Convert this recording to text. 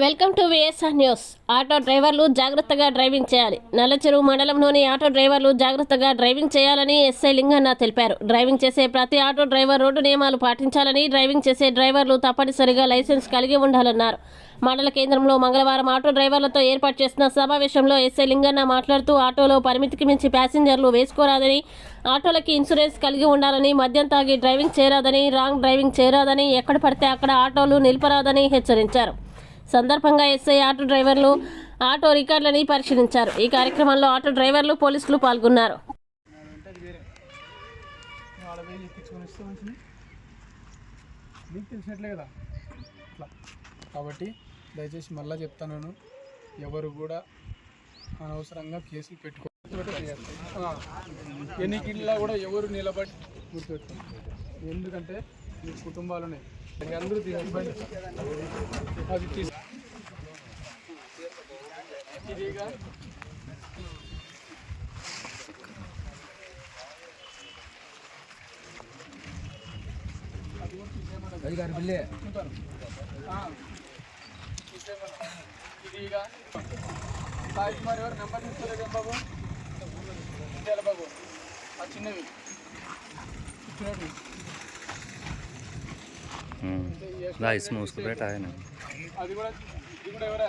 Welcome to VSR news. Auto డ్రైవర్లు జాగ్రత్తగా driving చేయాలి. నల్లచెరువు మండలంలోని ఆటో డ్రైవర్లు జాగ్రత్తగా డ్రైవింగ్ చేయాలని ఎస్ఐ లింగన్న తెలిపారు. డ్రైవింగ్ చేసే ప్రతి ఆటో డ్రైవర్ రోడ్డు నియమాలు పాటించాలని, డ్రైవింగ్ చేసే డ్రైవర్లు తప్పనిసరిగా లైసెన్స్ కలిగి ఉండాలన్నారు. మండల కేంద్రంలో మంగళవారం ఆటో డ్రైవర్లతో ఏర్పాటు చేసిన సమావేశంలో ఎస్ఐ లింగన్న మాట్లాడుతూ ఆటోలో పరిమితికి మించి ప్యాసింజర్లు వేసుకోరాదని, ఆటోలకి ఇన్సూరెన్స్ కలిగి ఉండాలని, మద్యం తాగి డ్రైవింగ్ చేయరాదని, రాంగ్ డ్రైవింగ్ చేయరాదని, ఎక్కడ పడితే అక్కడ ఆటోలు నిలిపరాదని హెచ్చరించారు. సందర్భంగా ఎస్ఐ ఆటో డ్రైవర్లు ఆటో రికార్డులని పరిశీలించారు. ఈ కార్యక్రమంలో ఆటో డ్రైవర్లు, పోలీసులు పాల్గొన్నారు. కాబట్టి దయచేసి మళ్ళీ చెప్తాను, ఎవరు కూడా అనవసరంగా కేసులు ఎన్నికల్లో కూడా ఎవరు నిలబడి గుర్తుపెట్టుకోండి. ఎందుకంటే మీ కుటుంబాలునే అందరూ అది ఇదిగా ఇదిగా సాయి కుమార్ ఎవరు నెంబర్ తీసుకోలేదు బాబు, బాబు ఆ చిన్నవి ఇచ్చినట్టు इसमें उसको बैठा है ना, అది కూడా ఎవరా